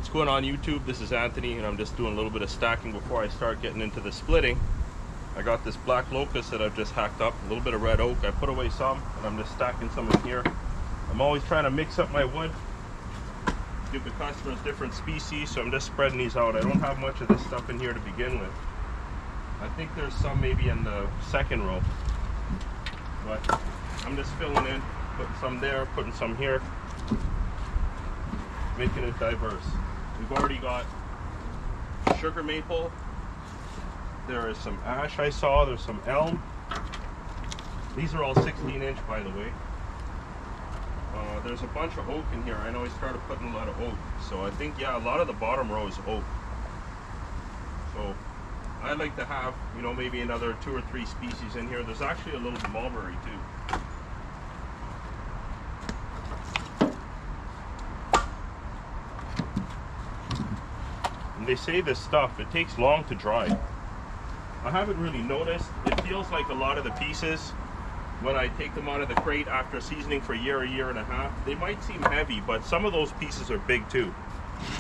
What's going on YouTube? This is Anthony, and I'm just doing a little bit of stacking before I start getting into the splitting. I got this black locust that I've just hacked up, a little bit of red oak. I put away some, and I'm just stacking some in here. I'm always trying to mix up my wood, give the customers different species, so I'm just spreading these out. I don't have much of this stuff in here to begin with. I think there's some maybe in the second row, but I'm just filling in, putting some there, putting some here, making it diverse. We've already got sugar maple, there is some ash I saw, there's some elm. These are all 16-inch by the way. There's a bunch of oak in here. I know I started putting a lot of oak, so I think, yeah, a lot of the bottom row is oak. So I like to have, you know, maybe another 2 or 3 species in here. There's actually a little mulberry too. And they say this stuff, it takes long to dry. I haven't really noticed. It feels like a lot of the pieces, when I take them out of the crate after seasoning for a year and a half, they might seem heavy, but some of those pieces are big too.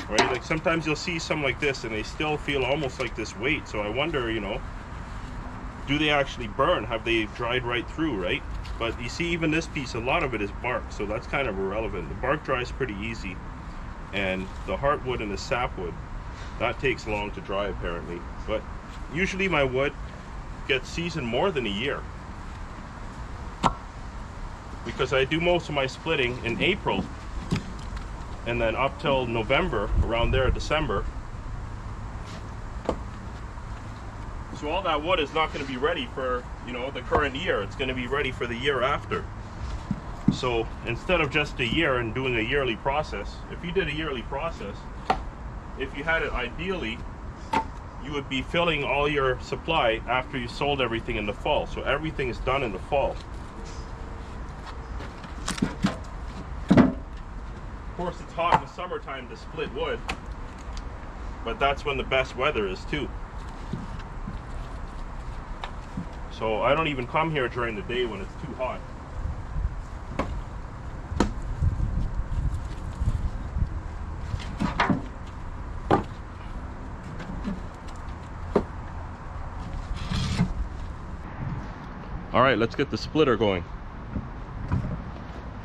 Right? Like sometimes you'll see some like this and they still feel almost like this weight. So I wonder, you know, do they actually burn? Have they dried right through, right? But you see, even this piece, a lot of it is bark, so that's kind of irrelevant. The bark dries pretty easy, and the heartwood and the sapwood, that takes long to dry apparently. But usually my wood gets seasoned more than a year, because I do most of my splitting in April, and then up till November, around there, December. So all that wood is not going to be ready for, you know, the current year. It's going to be ready for the year after. So instead of just a year and doing a yearly process, if you did a yearly process, if you had it ideally, you would be filling all your supply after you sold everything in the fall. So everything is done in the fall. Of course, it's hot in the summertime to split wood, but that's when the best weather is too. So I don't even come here during the day when it's too hot. All right, let's get the splitter going.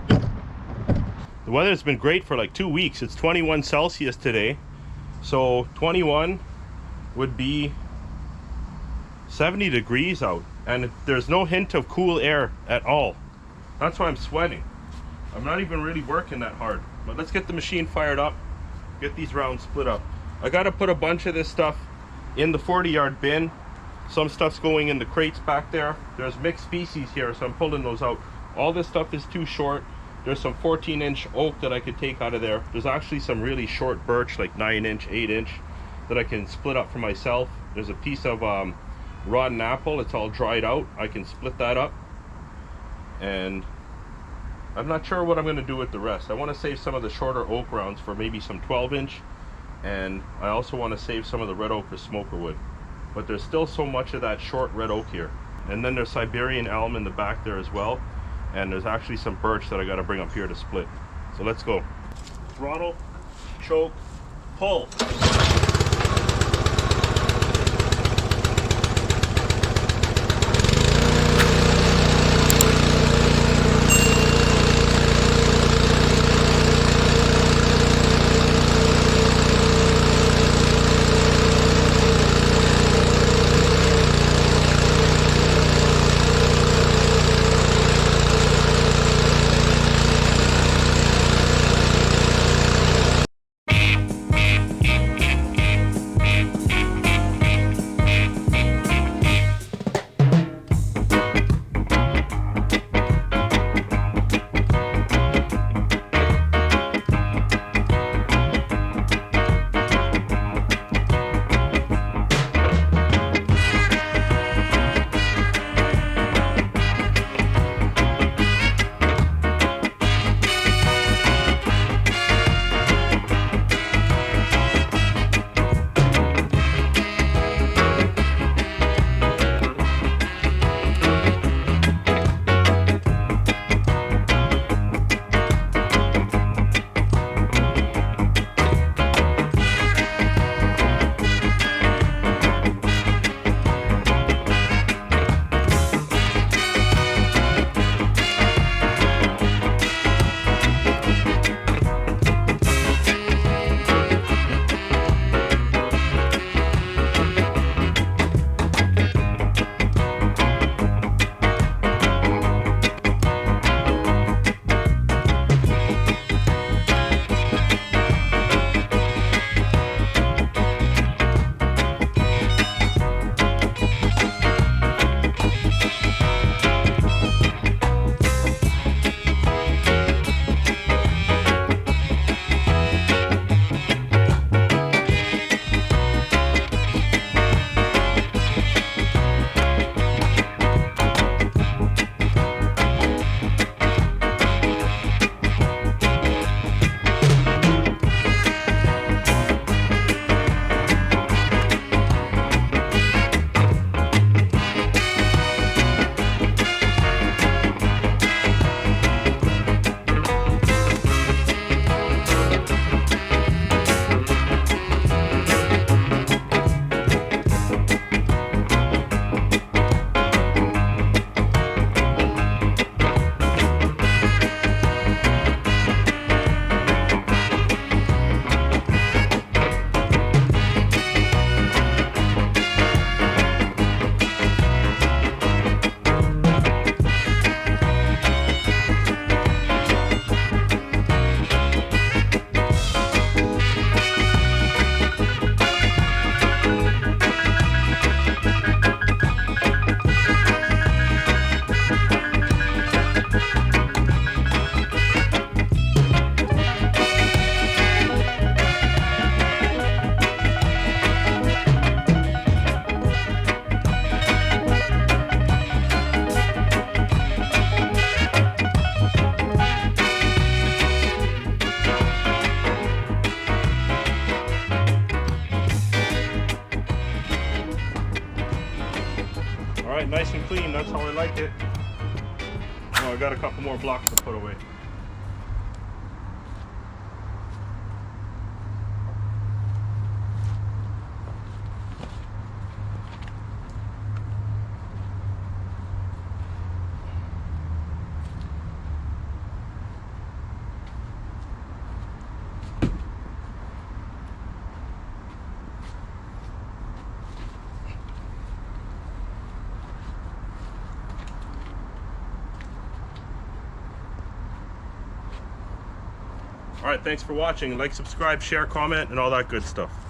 The weather's been great for like 2 weeks. It's 21 Celsius today. So 21 would be 70 degrees out. And there's no hint of cool air at all. That's why I'm sweating. I'm not even really working that hard. But let's get the machine fired up, get these rounds split up. I gotta put a bunch of this stuff in the 40-yard bin. Some stuff's going in the crates back there. There's mixed species here, so I'm pulling those out. All this stuff is too short. There's some 14-inch oak that I could take out of there. There's actually some really short birch, like 9-inch, 8-inch, that I can split up for myself. There's a piece of rotten apple. It's all dried out. I can split that up. And I'm not sure what I'm going to do with the rest. I want to save some of the shorter oak rounds for maybe some 12-inch. And I also want to save some of the red oak for smoker wood. But there's still so much of that short red oak here. And then there's Siberian elm in the back there as well. And there's actually some birch that I got to bring up here to split. So let's go. Throttle, choke, pull. right, nice and clean. That's how I like it. Oh, I got a couple more blocks to put away. All right, thanks for watching. Like, subscribe, share, comment, and all that good stuff.